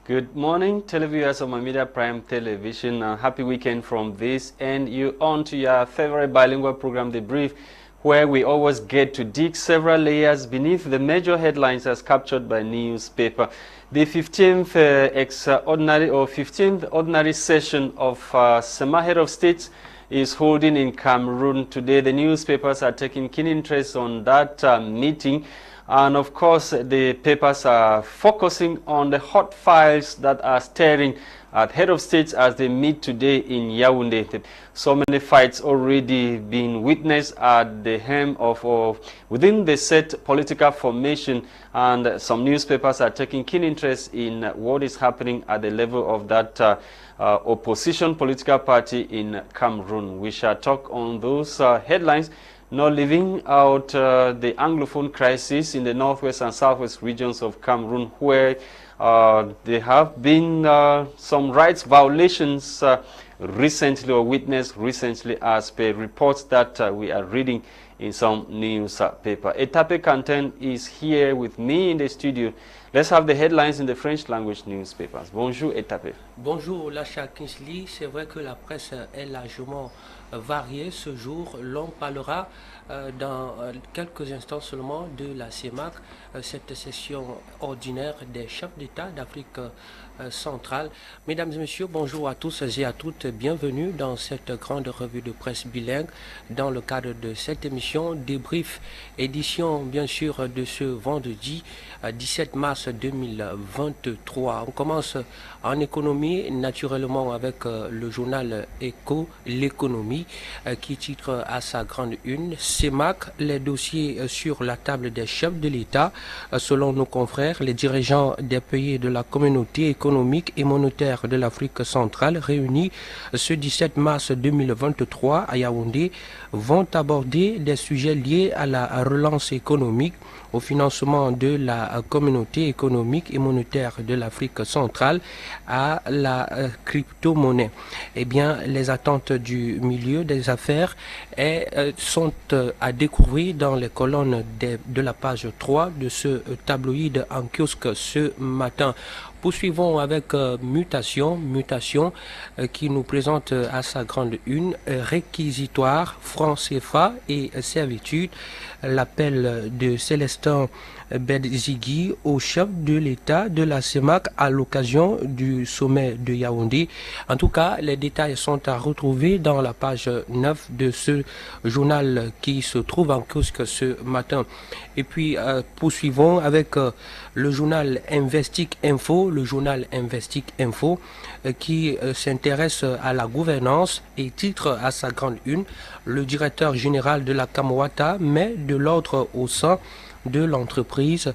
Good morning, televiewers of my Media Prime Television. Happy weekend from this, and you on to your favorite bilingual program, The Brief, where we always get to dig several layers beneath the major headlines as captured by newspaper. The 15th ordinary session of SEMA Head of States is holding in Cameroon today. The newspapers are taking keen interest on that meeting. And of course, the papers are focusing on the hot files that are stirring at head of states as they meet today in Yaoundé. So many fights already being witnessed at the helm of within the set political formation, and some newspapers are taking keen interest in what is happening at the level of that opposition political party in Cameroon. We shall talk on those headlines, not leaving out the Anglophone crisis in the northwest and southwest regions of Cameroon, where there have been some rights violations recently or witnessed recently, as per reports that we are reading in some newspaper. Etape Quentin is here with me in the studio. Let's have the headlines in the French language newspapers. Bonjour Etape. Bonjour Lasha. C'est vrai que la presse est largement variée ce jour. L'on parlera dans quelques instants seulement de la CEMAC, cette session ordinaire des chefs d'État d'Afrique centrale. Mesdames et messieurs, bonjour à tous et à toutes. Bienvenue dans cette grande revue de presse bilingue dans le cadre de cette émission Débrief, édition bien sûr de ce vendredi 17 mars 2023. On commence en économie naturellement avec le journal Éco, l'économie, qui titre à sa grande une CEMAC, les dossiers sur la table des chefs de l'État. Selon nos confrères, les dirigeants des pays de la communauté économique et monétaire de l'Afrique centrale réunis ce 17 mars 2023 à Yaoundé vont aborder des sujets liés à la relance économique, au financement de la communauté économique et monétaire de l'Afrique centrale, à la crypto-monnaie. Eh bien, les attentes du milieu des affaires sont à découvrir dans les colonnes de la page 3 de ce tabloïd en kiosque ce matin. Poursuivons avec Mutation qui nous présente à sa grande une réquisitoire, franc CFA et servitude. L'appel de Célestin Bedzigui au chef de l'État de la CEMAC à l'occasion du sommet de Yaoundé. En tout cas, les détails sont à retrouver dans la page 9 de ce journal qui se trouve en kiosque ce matin. Et puis, poursuivons avec le journal Investic Info, qui s'intéresse à la gouvernance et titre à sa grande une: le directeur général de la Kamwata met de l'ordre au sein de l'entreprise.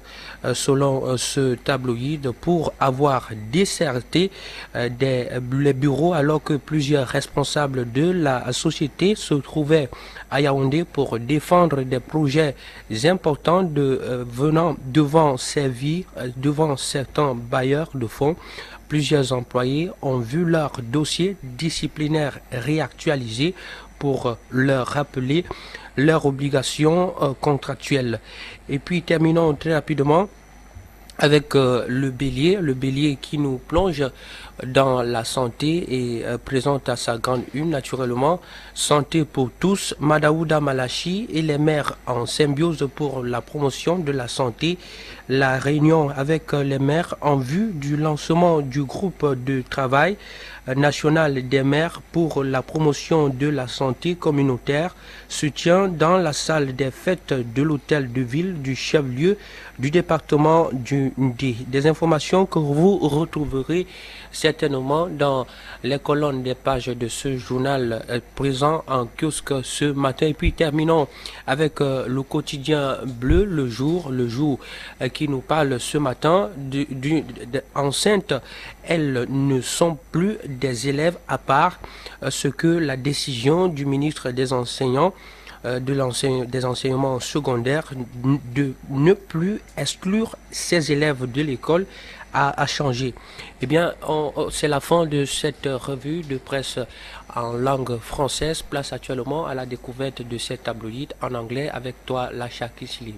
Selon ce tabloïd, pour avoir desserté les bureaux alors que plusieurs responsables de la société se trouvaient à Yaoundé pour défendre des projets importants devant certains bailleurs de fonds. Plusieurs employés ont vu leur dossier disciplinaire réactualisé pour leur rappeler leurs obligations contractuelles. Et puis terminons très rapidement avec le bélier qui nous plonge dans la santé et présente à sa grande une naturellement: santé pour tous, Madaouda Malachi et les maires en symbiose pour la promotion de la santé. La réunion avec les maires en vue du lancement du groupe de travail national des maires pour la promotion de la santé communautaire se tient dans la salle des fêtes de l'hôtel de ville du chef-lieu du département du Ndé. Des informations que vous retrouverez certainement dans les colonnes des pages de ce journal présent en kiosque ce matin. Et puis terminons avec le quotidien bleu, le jour qui nous parle ce matin enceinte. Elles ne sont plus des élèves à part, ce que la décision du ministre des enseignants des enseignements secondaires de ne plus exclure ces élèves de l'école a changé. Eh bien, c'est la fin de cette revue de presse en langue française. Place actuellement à la découverte de cette tabloïd en anglais avec toi, Lasha.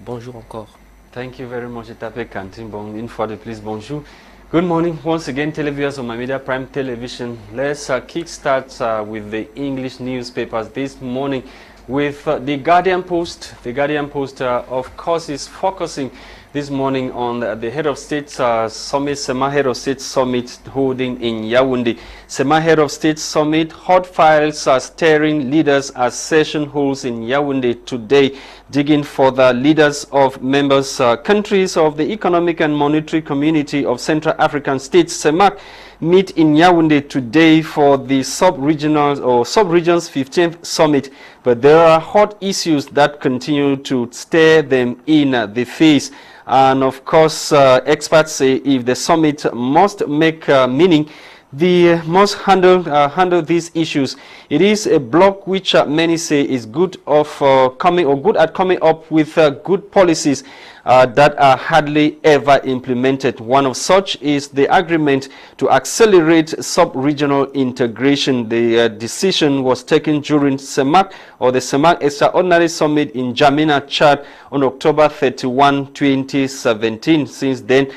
Bonjour encore. Thank you very much, Etape Quentin. Une fois de plus, bonjour. Good morning once again, televiewers on my media Prime Television. Let's kickstart with the English newspapers this morning with the Guardian Post. The Guardian Post, of course, is focusing this morning on the Head of State Summit, Sema Head of State Summit holding in Yaoundé. Sema Head of State Summit, hot files are stirring leaders as session holds in Yaoundé today, digging for the leaders of members countries of the Economic and Monetary Community of Central African States, CEMAC, meet in Yaoundé today for the sub-regionals or sub-regions 15th summit, but there are hot issues that continue to stare them in the face. And of course, experts say if the summit must make meaning, they must handle these issues. It is a bloc which many say is good at coming up with good policies that are hardly ever implemented. One of such is the agreement to accelerate sub-regional integration. The decision was taken during CEMAC, or the CEMAC Extraordinary Summit in N'Djamena, Chad, on October 31, 2017. Since then,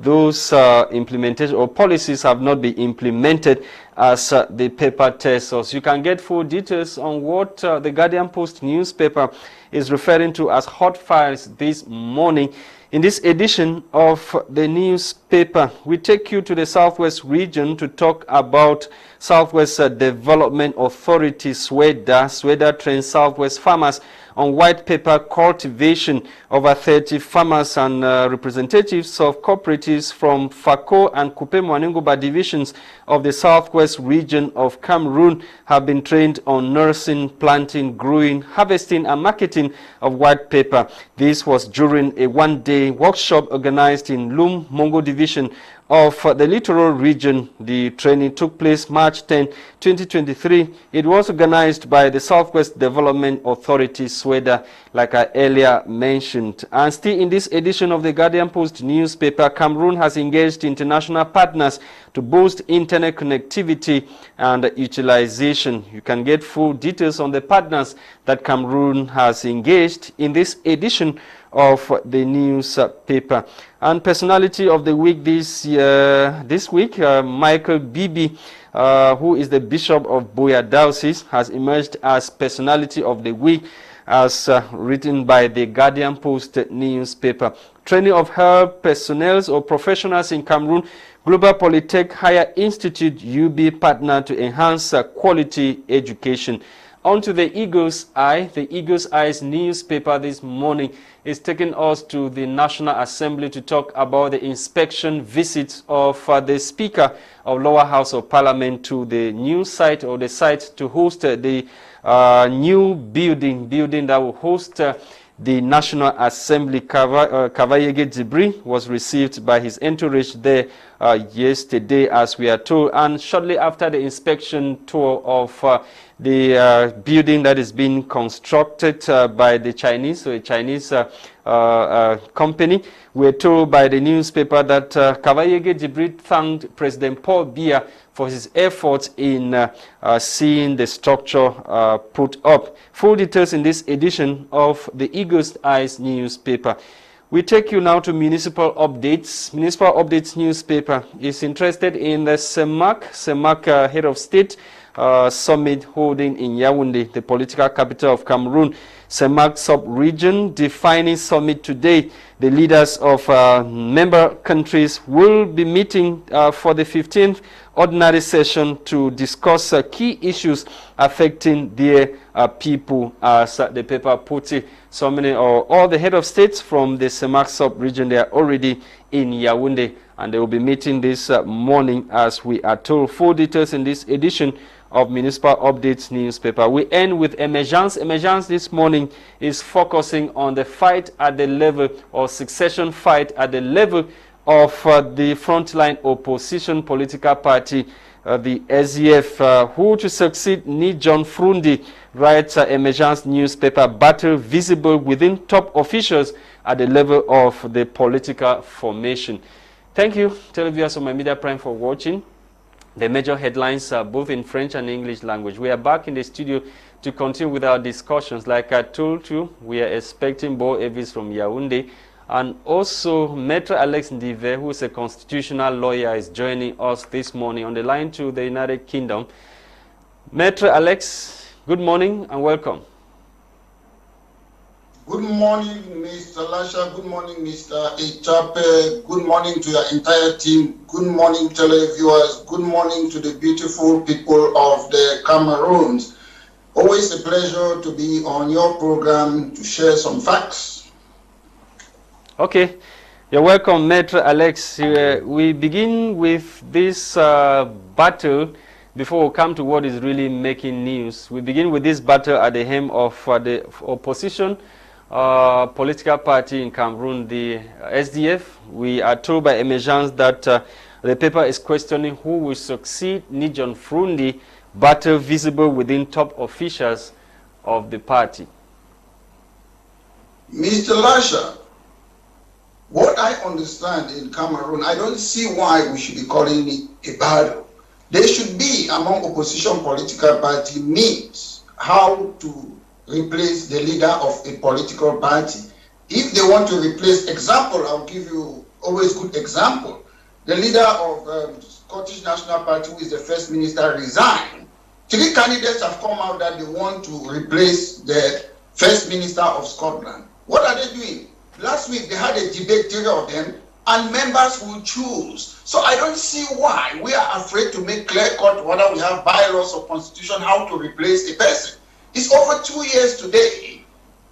those implementation or policies have not been implemented, as the paper tells us. You can get full details on what the Guardian Post newspaper is referring to as hot files this morning. In this edition of the newspaper, we take you to the Southwest region to talk about Southwest Development Authority, SWEDA trains Southwest farmers on white paper cultivation. Over 30 farmers and representatives of cooperatives from Fako and Kupe Mwanengoba divisions of the Southwest region of Cameroon have been trained on nursing, planting, growing, harvesting and marketing of white paper. This was during a one-day workshop organized in Lum Mongo division of the littoral region. The training took place March 10, 2023. It was organized by the Southwest Development Authority, SWEDA, like I earlier mentioned. And still in this edition of the Guardian Post newspaper, Cameroon has engaged international partners to boost internet connectivity and utilization. You can get full details on the partners that Cameroon has engaged in this edition of the newspaper. And personality of the week this week, Michael Bibi, who is the Bishop of Buea Diocese, has emerged as personality of the week, as written by the Guardian Post newspaper. Training of health personnel or professionals in Cameroon, Global Polytech Higher Institute UB partner to enhance quality education. On to the Eagle's Eye. The Eagle's Eye's newspaper this morning is taking us to the National Assembly to talk about the inspection visits of the Speaker of Lower House of Parliament to the new site, or the site to host the new building that will host the National Assembly. Kavayege Dibri was received by his entourage there yesterday, as we are told, and shortly after the inspection tour of the building that is being constructed by the Chinese, so a Chinese company, we're told by the newspaper that Kavayege Dibri thanked President Paul Biya for his efforts in seeing the structure put up. Full details in this edition of the Eagle's Eyes newspaper. We take you now to Municipal Updates. Municipal Updates newspaper is interested in the CEMAC Head of State Summit holding in Yaoundé, the political capital of Cameroon. CEMAC sub-region defining summit today. The leaders of member countries will be meeting for the 15th ordinary session to discuss key issues affecting their people, as the paper puts it. So many or all the head of states from the CEMAC sub-region, they are already in Yaoundé, and they will be meeting this morning, as we are told. Full details in this edition of Municipal Updates newspaper. We end with Emergence. Emergence this morning is focusing on the fight at the level, or succession fight at the level of the frontline opposition political party, the SDF. Who to succeed need John Frundi, writes Emergence newspaper. Battle visible within top officials at the level of the political formation. Thank you, televiewers of my Media Prime, for watching. The major headlines are both in French and English language. We are back in the studio to continue with our discussions. Like I told you, we are expecting Bo Evis from Yaoundé, And also, Maitre Alex Ndive, who is a constitutional lawyer, is joining us this morning on the line to the United Kingdom. Maitre Alex, good morning and welcome. Good morning, Mr. Lasha. Good morning, Mr. Etape. Good morning to your entire team. Good morning, televiewers. Good morning to the beautiful people of the Cameroons. Always a pleasure to be on your program to share some facts. Okay, you're welcome, Maitre Alex. We begin with this battle. Before we come to what is really making news, we begin with this battle at the helm of the opposition political party in Cameroon, the SDF. We are told by emergence that the paper is questioning who will succeed Nijon Frundi, battle visible within top officials of the party. Mr. Lasha, what I understand in Cameroon, I don't see why we should be calling it a battle. There should be among opposition political party means how to replace the leader of a political party. If they want to replace, example, I'll give you always good example. The leader of Scottish National Party, who is the first minister, resigned. 3 candidates have come out that they want to replace the first minister of Scotland. What are they doing? Last week they had a debate, 3 of them, and members will choose. So I don't see why we are afraid to make clear cut whether we have bylaws or constitution how to replace a person. It's over 2 years today.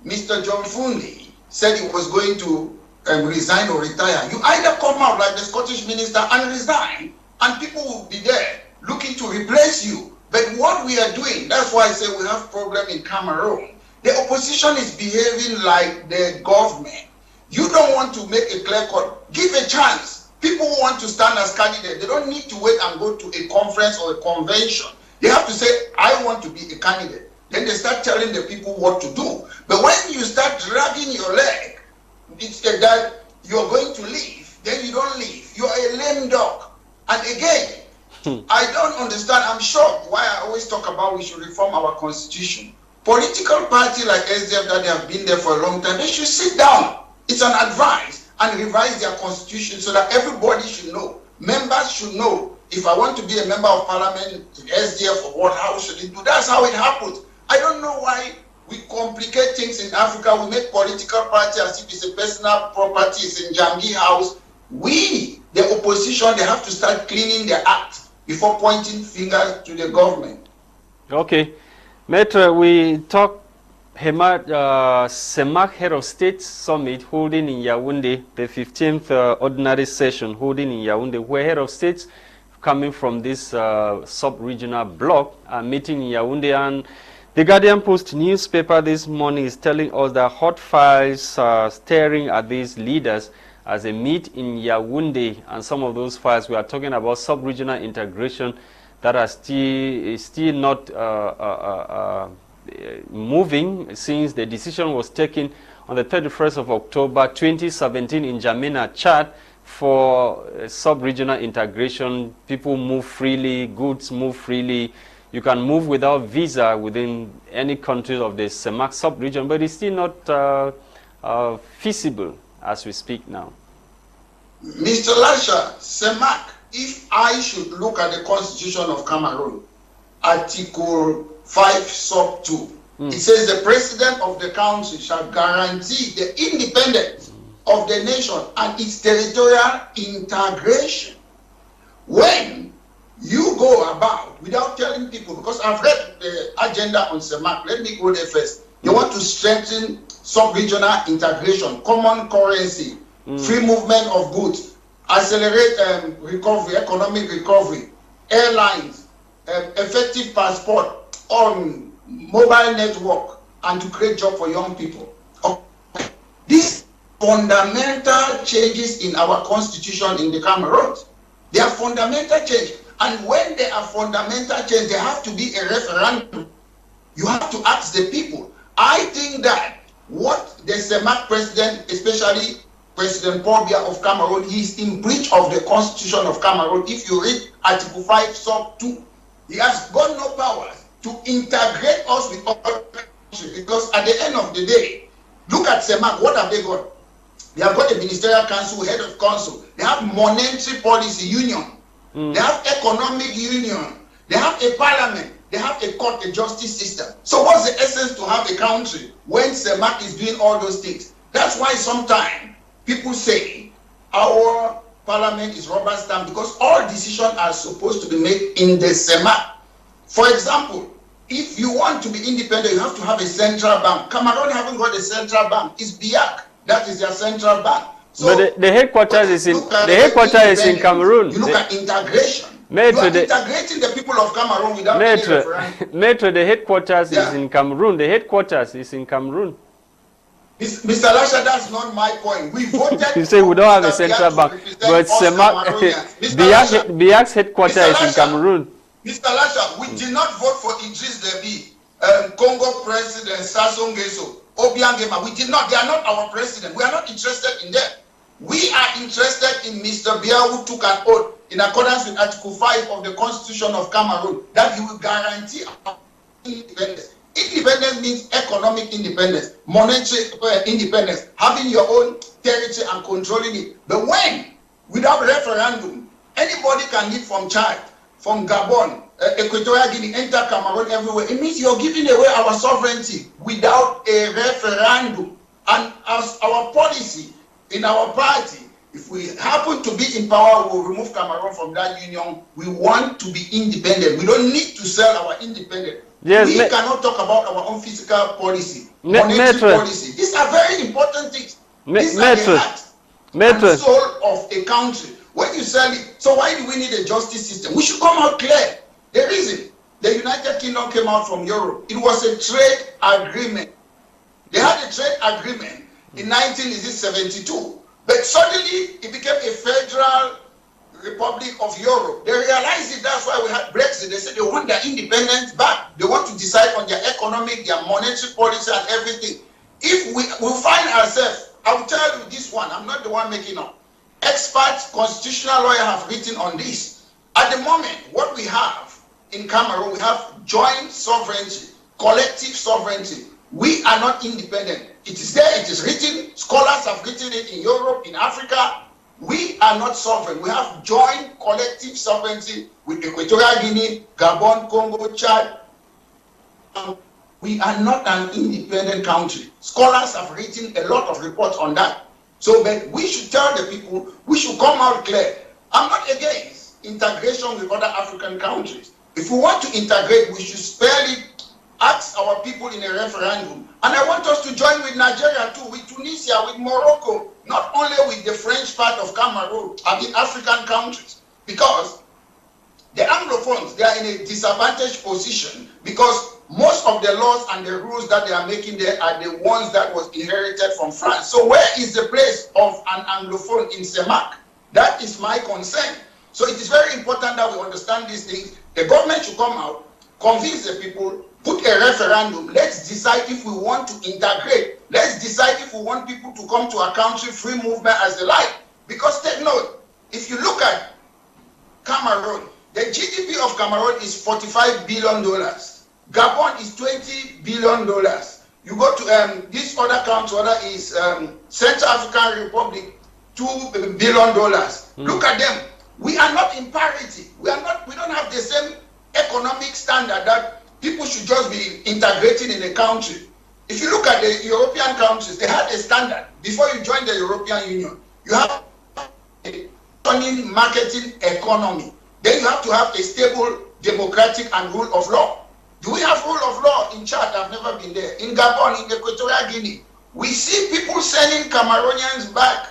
Mr. John Fundi said he was going to resign or retire. You either come out like the Scottish minister and resign, and people will be there looking to replace you. But what we are doing, that's why I say we have problem in Cameroon. The opposition is behaving like the government. You don't want to make a clear cut. Give a chance. People who want to stand as candidates, they don't need to wait and go to a conference or a convention. They have to say, I want to be a candidate. Then they start telling the people what to do. But when you start dragging your leg, it's that you're going to leave, then you don't leave. You are a lame dog. And again, I don't understand. I'm shocked why I always talk about we should reform our constitution. Political party like SDF that they have been there for a long time, they should sit down. It's an advice and revise their constitution so that everybody should know. Members should know. If I want to be a member of parliament, SDF or what, how should it do? That's how it happens. I don't know why we complicate things in Africa. We make political party as if it's a personal property, it's in Jangi house. We, the opposition, they have to start cleaning their act before pointing fingers to the government. Okay. Maitre, we talk CEMAC Head of State Summit holding in Yaoundé, the 15th ordinary session holding in Yaoundé, where Head of States coming from this sub-regional bloc are meeting in Yaoundé. And the Guardian Post newspaper this morning is telling us that hot files are staring at these leaders as they meet in Yaoundé, and some of those files we are talking about sub-regional integration that are still not moving since the decision was taken on the 31st of October 2017 in Jamena, Chad, for sub-regional integration. People move freely, goods move freely. You can move without visa within any country of the CEMAC sub-region, but it's still not feasible as we speak now. Mr. Lasha, CEMAC, if I should look at the Constitution of Cameroon, Article 5 sub 2, it says the President of the Council shall guarantee the independence of the nation and its territorial integration. When you go about without telling people, because I've read the agenda on CEMAC, let me go there first. They want to strengthen sub-regional integration, common currency, free movement of goods, accelerate recovery, economic recovery, airlines, effective passport on mobile network, and to create job for young people. Okay. These fundamental changes in our constitution in the Cameroon, they are fundamental change. And when they are fundamental change, there have to be a referendum. You have to ask the people. I think that what the CEMAC president, especially President Paul Biya of Cameroon, he is in breach of the constitution of Cameroon. If you read Article 5 sub 2, he has got no power to integrate us with other countries, because at the end of the day, look at CEMAC, what have they got? They have got a ministerial council, head of council. They have monetary policy union. They have economic union. They have a parliament. They have a court, a justice system. So what's the essence to have a country when CEMAC is doing all those things? That's why sometimes people say our parliament is rubber stamp because all decisions are supposed to be made in the CEMAC. For example, if you want to be independent, you have to have a central bank. Cameroon haven't got a central bank. It's BIAC. That is their central bank. So but the headquarters is in Cameroon. You look at integration. Maître, you are integrating the people of Cameroon without any referendum. Maître, the headquarters is in Cameroon. The headquarters is in Cameroon. Mr. Lasha, that's not my point. We voted. You say we don't have a central bank, but BIAC's headquarters is in Cameroon. Mr. Lasha, we did not vote for Idriss Deby, Congo President Sassou Nguesso, Obiangema. We did not. They are not our president. We are not interested in them. We are interested in Mr. Biya, who took an oath in accordance with Article 5 of the Constitution of Cameroon that he will guarantee our independence. Independence means economic independence, monetary independence, having your own territory and controlling it. But when, without referendum, anybody can live from Chad, from Gabon, Equatorial Guinea, enter Cameroon everywhere, it means you're giving away our sovereignty without a referendum. And as our policy in our party, if we happen to be in power, we'll remove Cameroon from that union. We want to be independent. We don't need to sell our independence. Yes, we cannot talk about our own fiscal policy, monetary policy. These are very important things. These are the heart and soul of a country. When you sell it, so why do we need a justice system? We should come out clear. The reason the United Kingdom came out from Europe, it was a trade agreement. They had a trade agreement in 1972, but suddenly it became a federal Republic of Europe. They realized it. That's why we had Brexit. They said they want their independence back. They want to decide on their economic, their monetary policy and everything. If we find ourselves, I will tell you this one, I'm not the one making up. Experts, constitutional lawyers have written on this. At the moment, what we have in Cameroon, we have joint sovereignty, collective sovereignty. We are not independent. It is there, it is written. Scholars have written it in Europe, in Africa. We are not sovereign. We have joint collective sovereignty with Equatorial Guinea, Gabon, Congo, Chad. We are not an independent country. Scholars have written a lot of reports on that. So but we should tell the people, we should come out clear. I'm not against integration with other African countries. If we want to integrate, we should spell it, ask our people in a referendum. And I want us to join with Nigeria too, with Tunisia, with Morocco, not only with the French part of Cameroon, and the African countries. Because the Anglophones, they are in a disadvantaged position because most of the laws and the rules that they are making there are the ones that was inherited from France. So where is the place of an Anglophone in CEMAC? That is my concern. So it is very important that we understand these things. The government should come out, convince the people, put a referendum. Let's decide if we want to integrate. Let's decide if we want people to come to our country, free movement as they like. Because take note, if you look at Cameroon, the GDP of Cameroon is $45 billion. Gabon is $20 billion. You go to this other country, is Central African Republic, $2 billion. Look at them. We are not in parity. We don't have the same economic standard that people should just be integrating in a country. If you look at the European countries, they had a standard. Before you join the European Union, you have a running marketing economy. Then you have to have a stable democratic and rule of law. Do we have rule of law in Chad? I've never been there. In Gabon, in Equatorial Guinea, we see people sending Cameroonians back.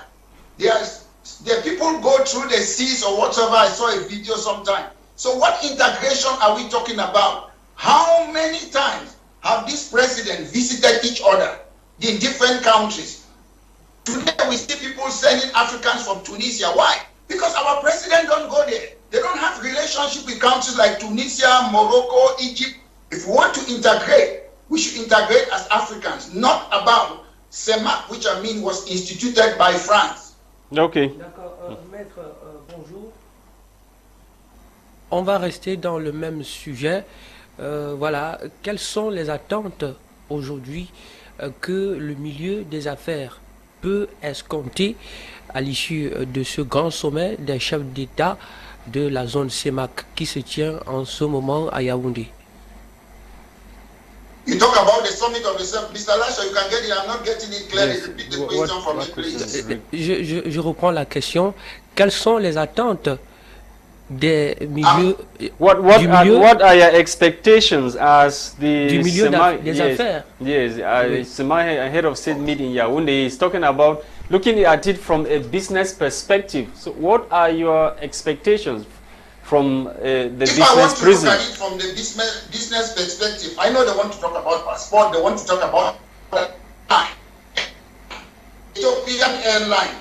The people go through the seas or whatever. I saw a video sometime. So what integration are we talking about? How many times have these presidents visited each other in different countries? Today we see people sending Africans from Tunisia. Why? Because our president don't go there. They don't have relationship with countries like Tunisia, Morocco, Egypt. If we want to integrate, we should integrate as Africans, not about CEMAC, which I mean was instituted by France. Okay. Maître, bonjour. On va rester dans le même sujet. Voilà, quelles sont les attentes aujourd'hui que le milieu des affaires peut escompter à l'issue de ce grand sommet des chefs d'État de la zone CEMAC qui se tient en ce moment à Yaoundé? You talk about the summit of the CEMAC. Mr. Lasha, you can get it. I'm not getting it clearly. Yes. Repeat the question for me, please. Je reprends la question. Quelles sont les attentes des milieux, what are your expectations as the du milieu des yes, affaires? Yes, Sema head of state meeting Yaoundé is talking about looking at it from a business perspective. So what are your expectations from the If I want business to prism? look at it from the business perspective, I know they want to talk about passport, they want to talk about Ethiopian airline,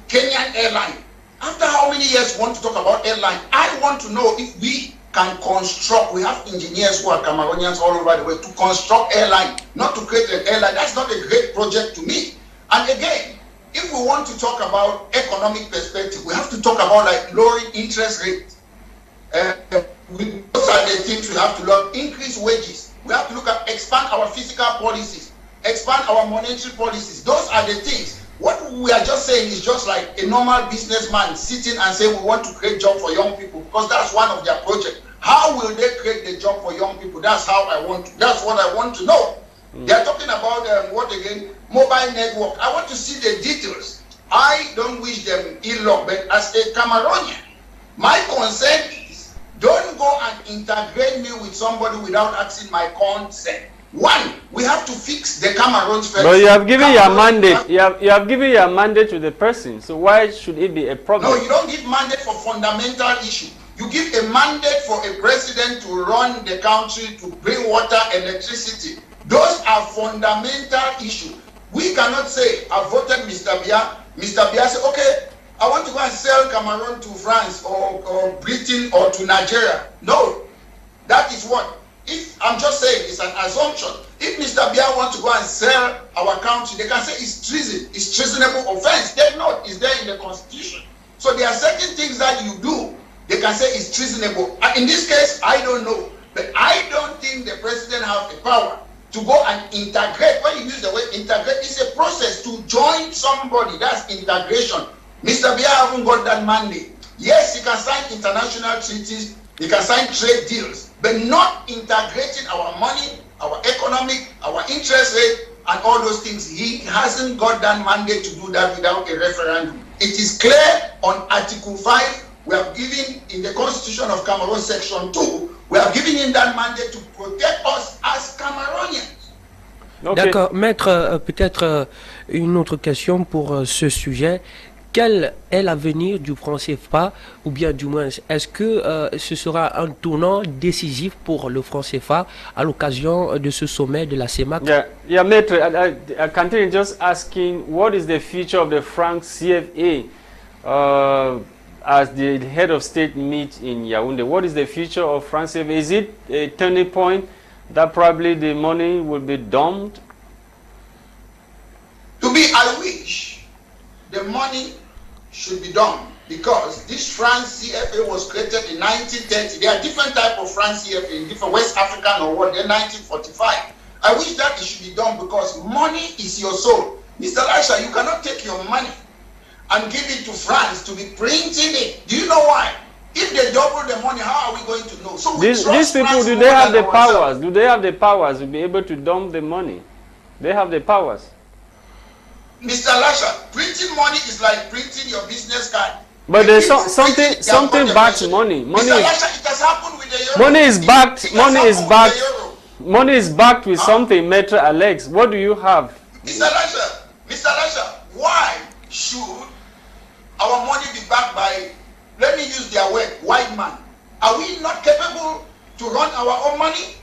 Kenyan airline. After how many years we want to talk about airline? I want to know if we can construct, we have engineers who are Cameroonians all over the world to construct airline, not to create an airline. That's not a great project to me. And again, if we want to talk about economic perspective, we have to talk about like lowering interest rates. Those are the things we have to look. Increase wages. We have to look at expand our fiscal policies, expand our monetary policies. Those are the things. What we are just saying is just like a normal businessman sitting and saying we want to create job for young people because that's one of their projects. How will they create the job for young people? That's how I want to. That's what I want to know. They are talking about what again? Mobile network. I want to see the details. I don't wish them ill luck, but as a Cameroonian, my concern is don't go and integrate me with somebody without asking my consent. One, we have to fix the Cameroons first. But you have given your mandate. You have given your mandate to the person. So why should it be a problem? No, you don't give mandate for fundamental issue. You give a mandate for a president to run the country, to bring water, electricity. Those are fundamental issues. We cannot say, I voted Mr. Biya. Mr. Biya said, okay, I want to go and sell Cameroon to France or Britain or to Nigeria. No, that is what. If I'm just saying it's an assumption. If Mr. Biya wants to go and sell our country, they can say it's treason, it's treasonable offense. They're not, it's there in the constitution. So there are certain things that you do, they can say it's treasonable. In this case, I don't know. But I don't think the president has the power to go and integrate. When you use the word integrate, it's a process to join somebody. That's integration. Mr. Biya hasn't got that mandate. Yes, he can sign international treaties, he can sign trade deals, but not integrating our money, our economic, our interest rate, and all those things. He hasn't got that mandate to do that without a referendum. It is clear on Article 5. We have given in the Constitution of Cameroon, Section 2, we have given him that mandate to protect us as Cameroonians. Okay. D'accord. Maître, peut-être une autre question pour ce sujet. Quel est l'avenir du franc CFA, ou bien du moins, est-ce que ce sera un tournant décisif pour le franc CFA à l'occasion de ce sommet de la CEMAC? Yeah, Maître, I continue just asking, what is the future of the franc CFA as the head of state meet in Yaoundé? What is the future of franc CFA? Is it a turning point that probably the money will be dumped? To me, I wish the money should be done because this France CFA was created in 1930. There are different types of France CFA in different West African or what, they're 1945. I wish that it should be done because money is your soul. Mr. Lasha, you cannot take your money and give it to France to be printing it. Do you know why? If they double the money, how are we going to know? So these people, do they have the powers? Do they have the powers to be able to dump the money? They have the powers. Mr. Lasha, printing money is like printing your business card. But there's something backs money. Money Mr. Lasha, it has happened with the euro. Money is backed with something, Maitre Alex. What do you have? Mr. Lasha, why should our money be backed by, let me use their word, white man? Are we not capable to run our own money?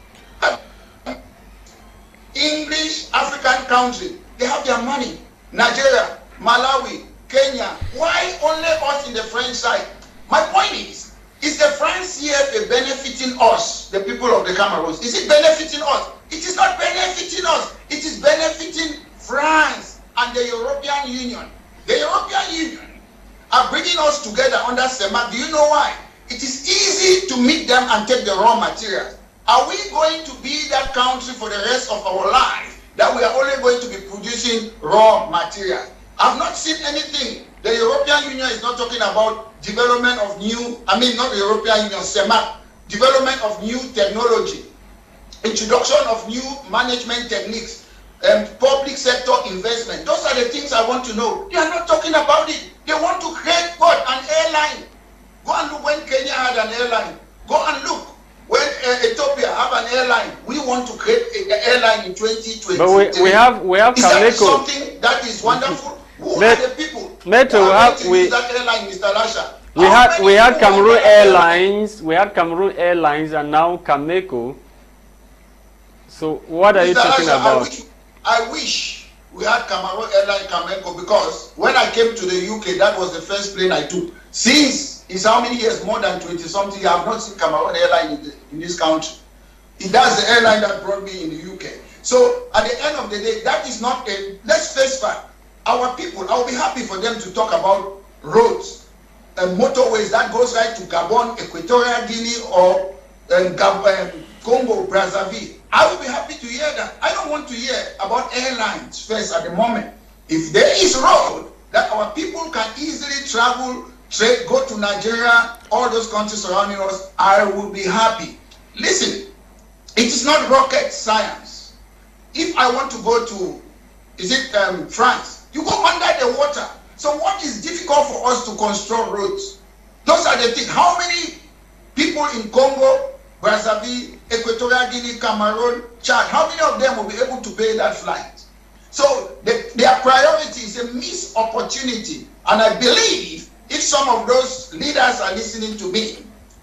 English, African country, they have their money. Nigeria, Malawi, Kenya, why only us in the French side? My point is the France CFA benefiting us, the people of the Cameroons? Is it benefiting us? It is not benefiting us. It is benefiting France and the European Union. The European Union are bringing us together under CEMAC. Do you know why? It is easy to meet them and take the raw materials. Are we going to be that country for the rest of our life that we are only going to be producing raw materials? I've not seen anything. The European Union is not talking about development of new, not the European Union, CEMAC, development of new technology, introduction of new management techniques, public sector investment. Those are the things I want to know. They are not talking about it. They want to create what? An airline. Go and look when Kenya had an airline. Go and look when Ethiopia have an airline. We want to create an airline in 2020. But we have Is that Cameco. something that is wonderful? Who are the people? Metro, use that airline, Mr. Lasha? We had Cameroon Airlines. We had Cameroon Airlines, and now Cameco. So what are you talking about? I wish we had Cameroon Airline Cameco, because when I came to the UK, that was the first plane I took. Since it's how many years? More than 20 something. I have not seen Cameroon Airline in this country. That's the airline that brought me in the UK. So at the end of the day, that is not a. Let's face fact. Our people, I will be happy for them to talk about roads and motorways that goes right to Gabon, Equatorial Guinea, or Congo, Brazzaville. I will be happy to hear that. I don't want to hear about airlines first at the moment. If there is road that our people can easily travel, trade, go to Nigeria, all those countries surrounding us, I will be happy. Listen, it is not rocket science. If I want to go to, France, you go under the water. So what is difficult for us to construct roads? Those are the things. How many people in Congo, Brazzaville, Equatorial Guinea, Cameroon, Chad, how many of them will be able to pay that flight? So their priority is a missed opportunity. And I believe if some of those leaders are listening to me,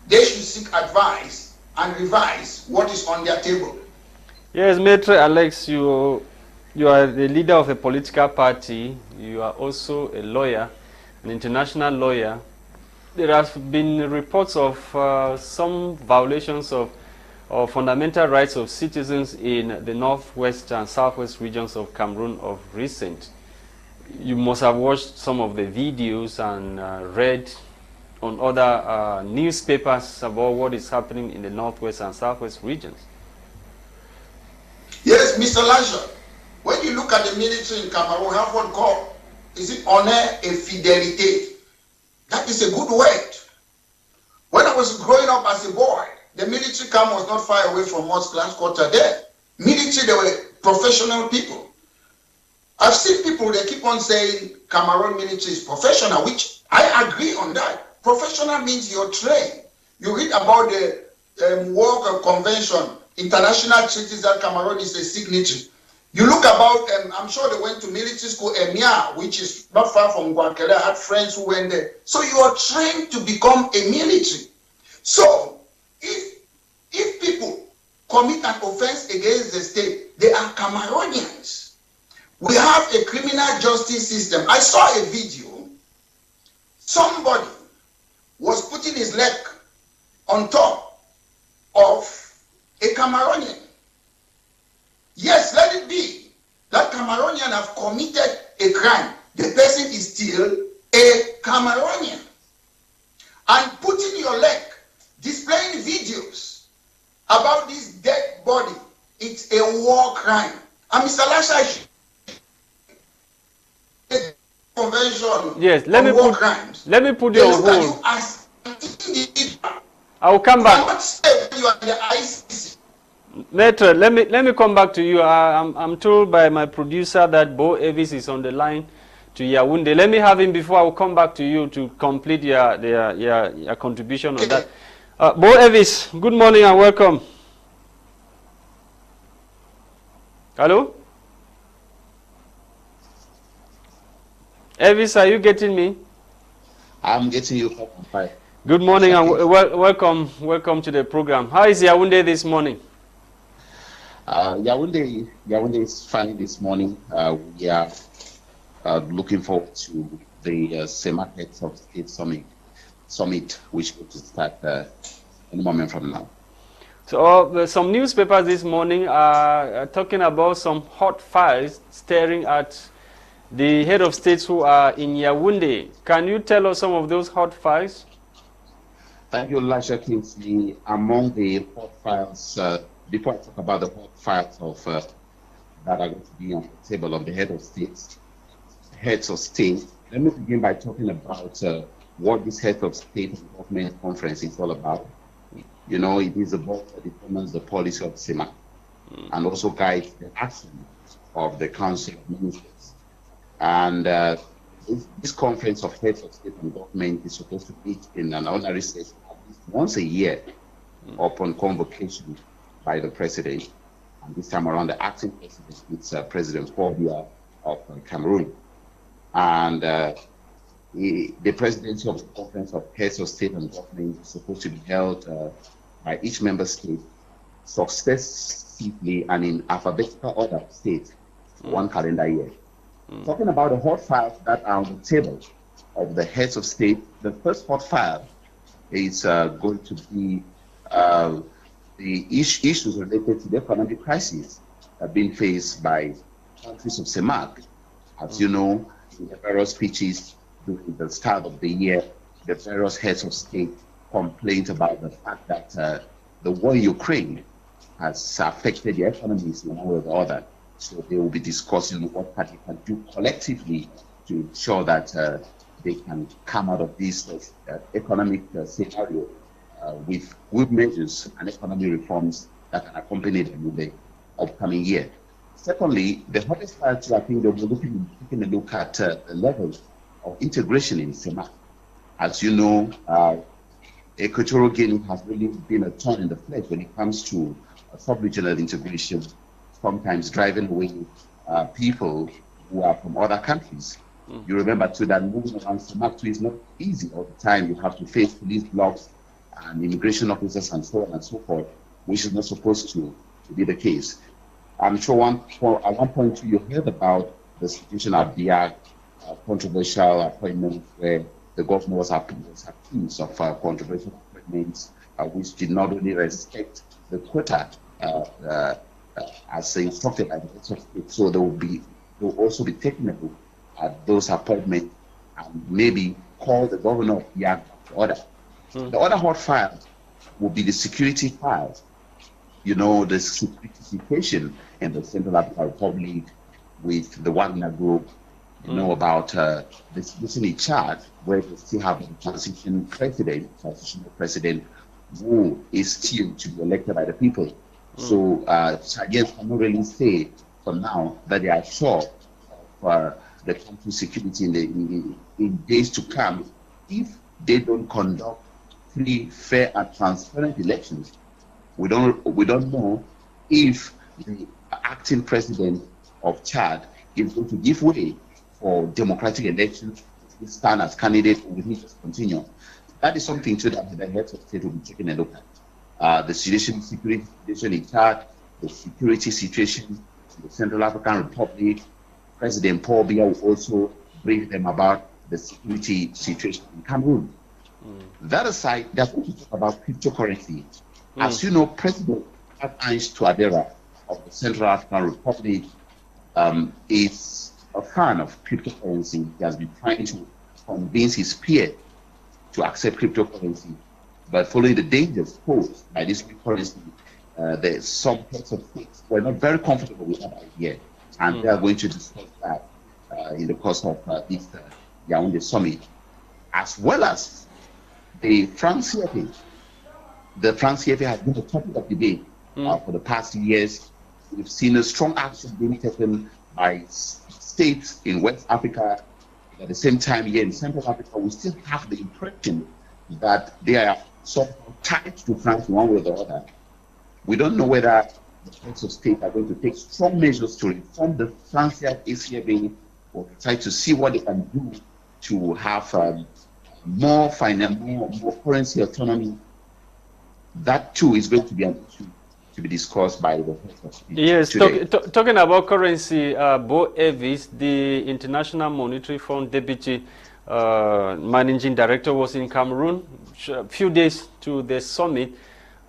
they should seek advice and revise what is on their table. Yes, Maitre Alex, you are the leader of a political party. You are also a lawyer, an international lawyer. There have been reports of some violations of fundamental rights of citizens in the northwest and southwest regions of Cameroon of recent. You must have watched some of the videos and read on other newspapers about what is happening in the northwest and southwest regions. Yes, Mr. Lasha, when you look at the military in Cameroon, have what called, honor et fidélité? That is a good word. When I was growing up as a boy, the military camp was not far away from us, class quarter there. Military, they were professional people. I've seen people, they keep on saying Cameroon military is professional, which I agree on that. Professional means you're trained. You read about the World Convention, international treaties that Cameroon is a signatory. You look about, I'm sure they went to military school, Emia, which is not far from Guankele. I had friends who went there. So you are trained to become a military. So if people commit an offense against the state, they are Cameroonians. We have a criminal justice system. I saw a video. Somebody was putting his leg on top of a Cameroonian. Yes, let it be that Cameroonian have committed a crime. The person is still a Cameroonian. And putting your leg, displaying videos about this dead body, it's a war crime. And Mr. Lasha, the convention yes, on war crimes. Let me put you on hold. I will come back. You cannot say when you are in the ICC. Maitre, let me come back to you. I'm told by my producer that Bo Evis is on the line to Yaoundé. Let me have him before I will come back to you to complete your contribution on that. Bo Evis, good morning and welcome. Hello? Evis, are you getting me? I'm getting you. Hi. Good morning and welcome to the program. How is Yaoundé this morning? Yaoundé is fine this morning. We are looking forward to the CEMAC Heads of State Summit, which will start any moment from now. So some newspapers this morning are talking about some hot fires staring at the head of states who are in Yaoundé. Can you tell us some of those hot fires? Thank you, Lasha Kingsley. Among the hot files, before I talk about the hot files of that are going to be on the table of the head of states, heads of state. Let me begin by talking about what this heads of state and government conference is all about. You know, it is a body that determines the policy of CEMAC and also guides the action of the Council of Ministers. And this conference of heads of state and government is supposed to meet in an ordinary session at least once a year upon convocation by the president. And this time around, the acting president is President Paul Biya of Cameroon. And the presidency of the Conference of Heads of State and Government is supposed to be held by each member state successively and in alphabetical order of state for 1 calendar year. Talking about the hot files that are on the table of the heads of state, the first hot file is going to be the issues related to the economic crisis being faced by countries of CEMAC. As you know, in the various speeches during the start of the year, the various heads of state complained about the fact that the war in Ukraine has affected the economies in one way or the other. So they will be discussing what party can do collectively to ensure that they can come out of this economic scenario with good measures and economic reforms that can accompany them in the upcoming year. Secondly, the hottest part, I think, they'll be taking a look at the levels of integration in CEMAC. As you know, Equatorial Guinea has really been a thorn in the flesh when it comes to sub-regional integration, sometimes driving away people who are from other countries. You remember too that moving around CEMAC too is not easy all the time. You have to face police blocks and immigration officers and so on and so forth, which is not supposed to be the case. I'm sure at one point too, you heard about the situation at the controversial appointment where the governor was accused of controversial appointments which did not only respect the quota as instructed by the heads of state. So they will also be taking a look at those appointments and maybe call the governor of the to order. The other hot file will be the security files. You know, the security situation in the Central African Republic with the Wagner Group. You know about the situation in Chad, where they still have a transitional president who is still to be elected by the people. So Chadians cannot really say for now that they are sure of the country's security in days to come if they don't conduct free, fair, and transparent elections. We don't know if the acting president of Chad is going to give way for democratic elections, stand as candidate, or will he just continue? That is something too that the heads of state will be taking a look at. The security situation in Chad, the security situation in the Central African Republic. President Paul Biya will also brief them about the security situation in Cameroon. That aside, they're going to talk about cryptocurrency. As you know, President Ange Touadera of the Central African Republic is a fan of cryptocurrency. He has been trying to convince his peers to accept cryptocurrency, but following the dangers posed by this cryptocurrency, there's some heads of states who are not very comfortable with that idea, and they are going to discuss that in the course of this Yaoundé summit, as well as the France CFA. The France CFA has been a topic of debate for the past years. We've seen a strong action being taken by states in West Africa. At the same time, here in Central Africa, we still have the impression that they are somehow tied to France one way or the other. We don't know whether the heads of state are going to take strong measures to reform the France ACFA or try to see what they can do to have more currency autonomy. That too is going to be an issue to be discussed by the heads of state. Yes, talking about currency, Bo Evis, the International Monetary Fund Deputy Managing Director, was in Cameroon a few days to the summit.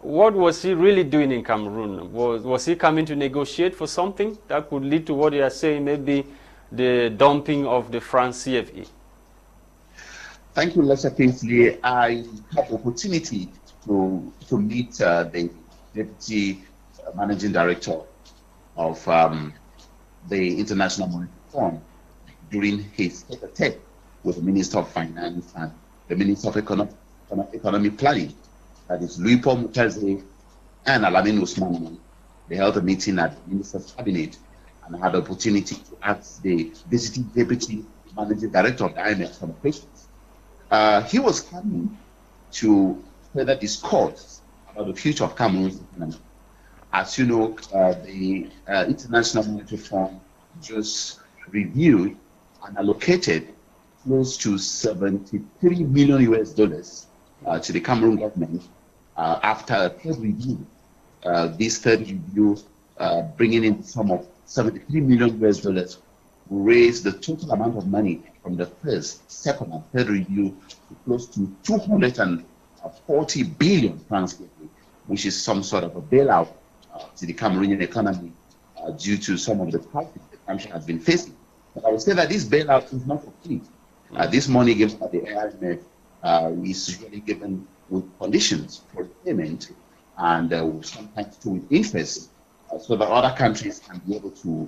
What was he really doing in Cameroon? Was he coming to negotiate for something that could lead to what you are saying, maybe the dumping of the France CFA? Thank you, Lasha Kingsley. I had the opportunity to meet the Deputy Managing Director of the International Monetary Fund, during his Etape with the Minister of Finance and the Minister of Economic Planning, that is Louis Paul Mutaze and Alamin Usman. They held a meeting at the Minister's Cabinet and had the opportunity to ask the visiting Deputy Managing Director of the IMF some questions. He was coming to further discuss about the future of Cameroon's economy. As you know, the International Monetary Fund just reviewed and allocated close to $73 million to the Cameroon government after a third review. This third review, bringing in the sum of $73 million, will raise the total amount of money from the first, second, and third review to close to 240 billion francs, which is some sort of a bailout to the Cameroonian economy due to some of the crises the country has been facing. But I would say that this bailout is not complete. This money given by the IMF is usually given with conditions for payment and sometimes too with interest, so that other countries can be able to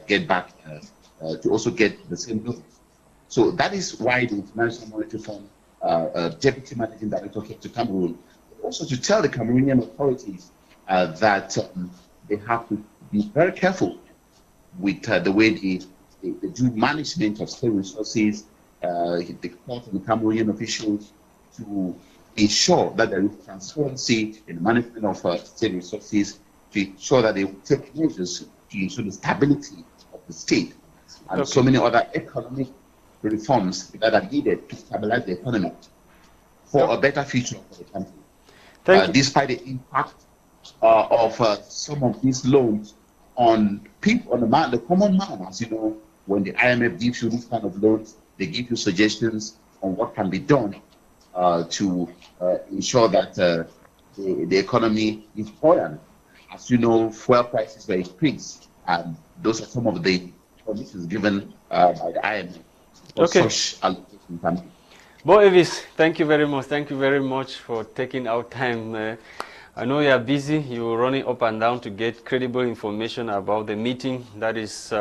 get back to also get the same loans. So that is why the International Monetary Fund Deputy Managing Director came to Cameroon, also to tell the Cameroonian authorities that they have to be very careful with the way they do management of state resources. They call on the Cameroonian officials to ensure that there is transparency in the management of state resources, to ensure that they will take measures to ensure the stability of the state, and so many other economic reforms that are needed to stabilize the economy for a better future for the country. Despite the impact of some of these loans on people, on the common man, as you know, when the IMF gives you this kind of loans, they give you suggestions on what can be done to ensure that the economy is buoyant. As you know, fuel prices were increased, and those are some of the conditions given by the IMF for such allocation. Bo Evis, thank you very much. Thank you very much for taking our time. I know you are busy. You're running up and down to get credible information about the meeting that is,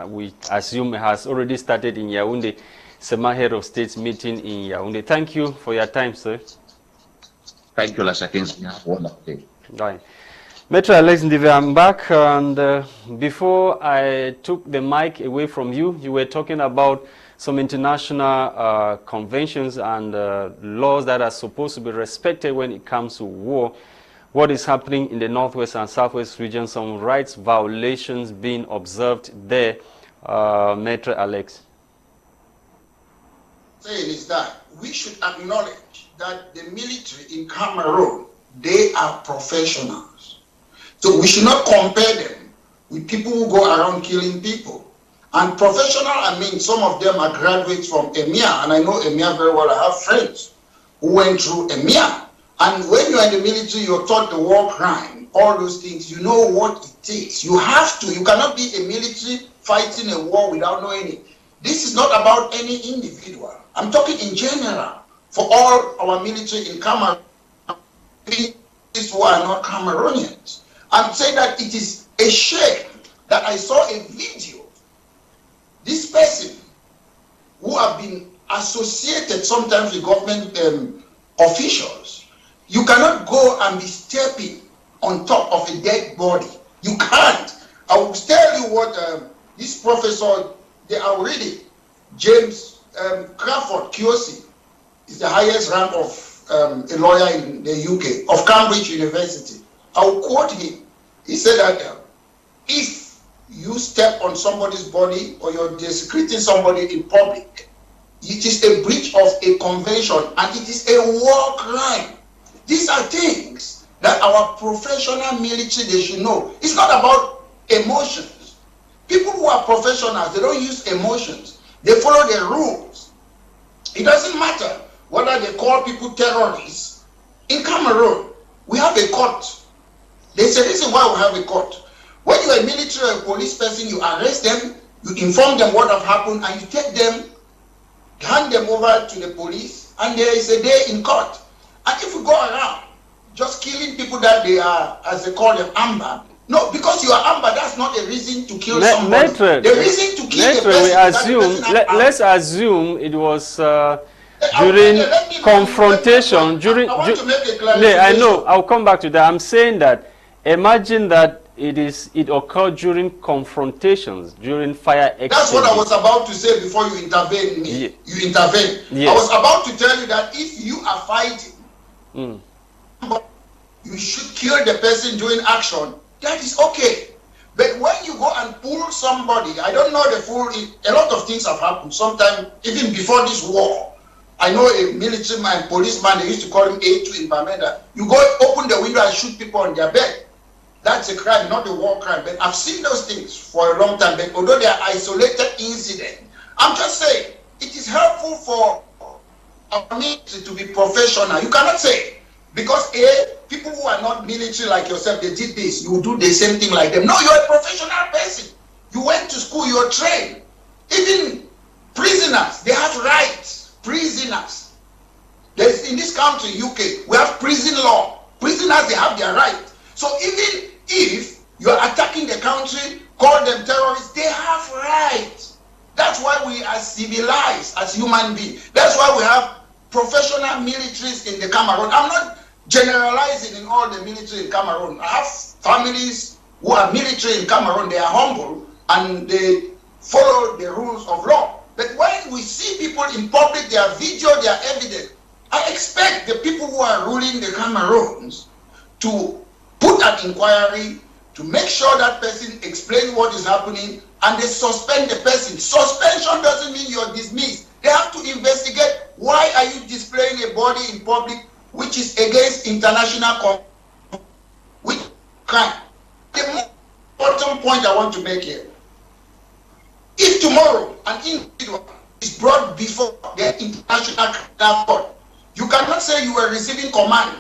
we assume, has already started in Yaoundé. Sema Head of State's meeting in Yaoundé. Thank you for your time, sir. Thank you, Lasha. You have a wonderful day. Right. Metro Alex Ndive, I'm back, and before I took the mic away from you, you were talking about some international conventions and laws that are supposed to be respected when it comes to war. What is happening in the Northwest and Southwest region, some rights violations being observed there, Metro Alex? Saying is that we should acknowledge that the military in Cameroon, they are professionals. So we should not compare them with people who go around killing people. And professional, I mean, some of them are graduates from EMEA, and I know EMEA very well. I have friends who went through EMEA. And when you're in the military, you're taught the war crime, all those things. You know what it takes. You have to. You cannot be a military fighting a war without knowing it. This is not about any individual. I'm talking in general for all our military in Cameroon who are not Cameroonians. I'm saying that it is a shame that I saw a video. This person who have been associated sometimes with government officials, you cannot go and be stepping on top of a dead body. You can't. I will tell you what this professor, they are reading, James Crawford QC, is the highest rank of a lawyer in the UK, of Cambridge University. I will quote him. He said that if you step on somebody's body or you're desecrating somebody in public, it is a breach of a convention and it is a war crime. These are things that our professional military, they should know. It's not about emotions. People who are professionals, they don't use emotions. They follow the rules. It doesn't matter whether they call people terrorists. In Cameroon, we have a court. There's a reason why we have a court. When you're a military or a police person, you arrest them, you inform them what have happened, and you take them, hand them over to the police, and there is a day in court. And if we go around just killing people that they are, as they call them, amber, No, because you are armed, that's not a reason to kill somebody. Maitre, the reason to kill the person let's assume it was during confrontation. I want to make a clarification. I know, I'll come back to that. I'm saying that, imagine that it occurred during confrontations, during fire exchange. That's what I was about to say before you intervene me. Yeah. You intervene. Yes. I was about to tell you that if you are fighting, you should kill the person doing action. That is okay. But when you go and pull somebody, I don't know the full, a lot of things have happened. Sometimes, even before this war, I know a military man, policeman, they used to call him A2 in Bamenda. You go open the window and shoot people on their bed. That's a crime, not a war crime. But I've seen those things for a long time. But although they are isolated incidents, I'm just saying, it is helpful for our military to be professional. You cannot say, because people who are not military like yourself, they did this, you do the same thing like them. No, you're a professional person. You went to school, you're trained. Even prisoners, they have rights. Prisoners. There's, in this country, UK, we have prison law. Prisoners, they have their rights. So even if you're attacking the country, call them terrorists, they have rights. That's why we are civilized as human beings. That's why we have professional militaries in the Cameroon. I'm not generalizing in all the military in Cameroon. I have families who are military in Cameroon. They are humble and they follow the rules of law. But when we see people in public, their video, their evidence, I expect the people who are ruling the Cameroons to put an inquiry, to make sure that person explains what is happening, and they suspend the person. Suspension doesn't mean you're dismissed. They have to investigate, why are you displaying a body in public which is against international crime? The bottom point I want to make here, if tomorrow an individual is brought before the international criminal court, you cannot say you were receiving command.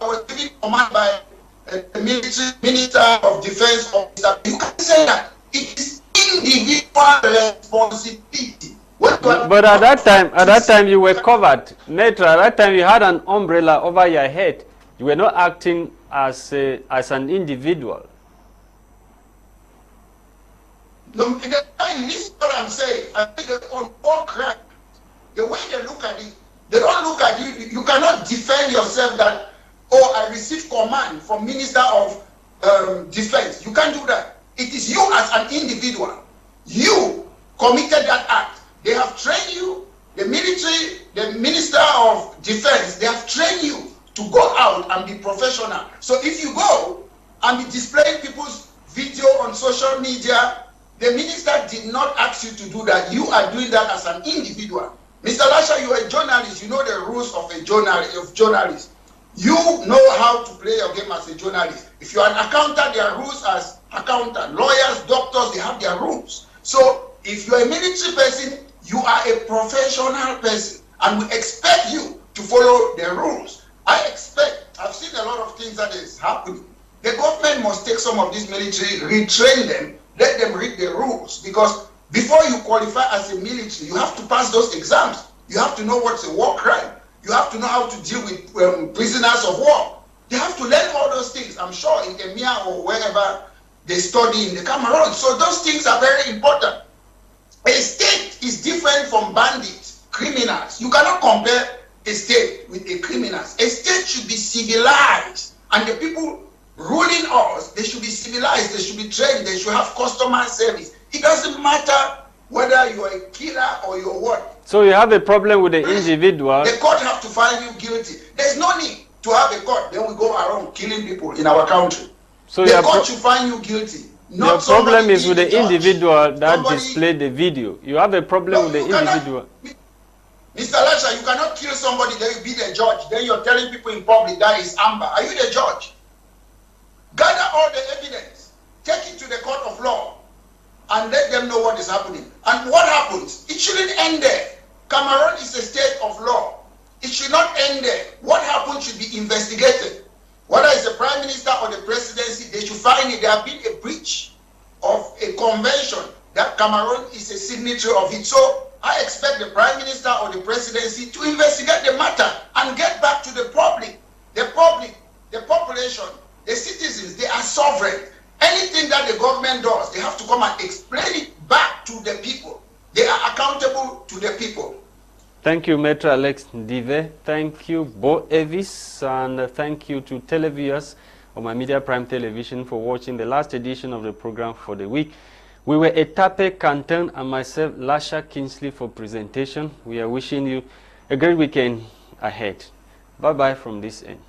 I was receiving command by the military minister of defense officer. You can say that. It is individual responsibility. But at that time you were covered. Maitre, at that time you had an umbrella over your head. You were not acting as an individual. No, this is what I'm saying. I think that on all crime, the way they look at it, they don't look at you. You cannot defend yourself that, oh, I received command from Minister of Defense. You can't do that. It is you as an individual. You committed that act. They have trained you, the military, the Minister of Defense, they have trained you to go out and be professional. So if you go and be displaying people's video on social media, the minister did not ask you to do that. You are doing that as an individual. Mr. Lasha, you are a journalist. You know the rules of a journalist. You know how to play your game as a journalist. If you are an accountant, there are rules as accountant. Lawyers, doctors, they have their rules. So if you are a military person, you are a professional person, and we expect you to follow the rules. I've seen a lot of things that is happening. The government must take some of these military, retrain them, let them read the rules, because before you qualify as a military, you have to pass those exams. You have to know what's a war crime. You have to know how to deal with prisoners of war. They have to learn all those things. I'm sure in EMEA or wherever they study in the Cameroon. So those things are very important. A state is different from bandits, criminals. You cannot compare a state with a criminals. A state should be civilized, and the people ruling us, they should be civilized, they should be trained, they should have customer service. It doesn't matter whether you're a killer or you're what. So you have a problem with the individual. The court have to find you guilty. There's no need to have a court. Then we go around killing people in our country. So the court should find you guilty. Your problem is with the individual that displayed the video. You have a problem with the individual. Mr. Lasha, you cannot kill somebody, then you be the judge. Then you're telling people in public that is amber. Are you the judge? Gather all the evidence. Take it to the court of law and let them know what is happening. And what happens? It shouldn't end there. Cameroon is a state of law. It should not end there. What happened should be investigated. Whether it's the prime minister or the presidency, they should find it. There have been a breach of a convention that Cameroon is a signatory of it. So I expect the prime minister or the presidency to investigate the matter and get back to the public, the population, the citizens. They are sovereign. Anything that the government does, they have to come and explain it back to the people. They are accountable to the people. Thank you, Maitre Alex Dive. Thank you, Bo Evis, and thank you to televiewers of my Media Prime Television for watching the last edition of the program for the week. We were Etape, Quentin, and myself, Lasha Kingsley, for presentation. We are wishing you a great weekend ahead. Bye-bye from this end.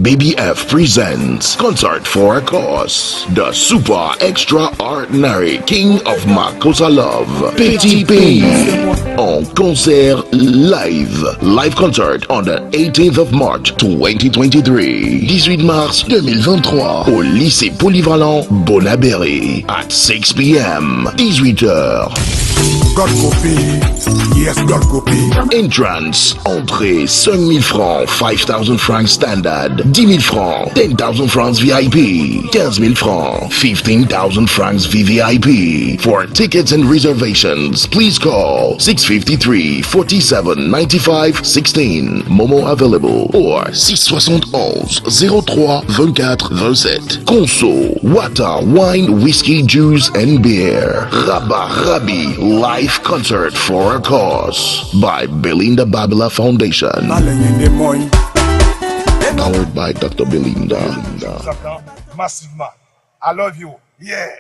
BBF presents Concert for a Cause, the super extraordinary King of Makosa Love, Petit P, en concert live. Live concert on the 18th of March 2023, 18 mars 2023, au lycée polyvalent Bonaberry, at 6 p.m., 18h. God copy, yes, God copy. Entrance, entrée 5 000 francs, 5,000 francs standard, 10 000 francs, 10,000 francs VIP, 15 000 francs, 15,000 francs VVIP. For tickets and reservations, please call 653 47 95 16. Momo available, or 671 03 24 27. Conso, water, wine, whiskey, juice, and beer. Rabba Rabi Live Concert for a Cause by Belinda Babila Foundation. Powered by Dr. Belinda. Massivement. I love you. Yeah.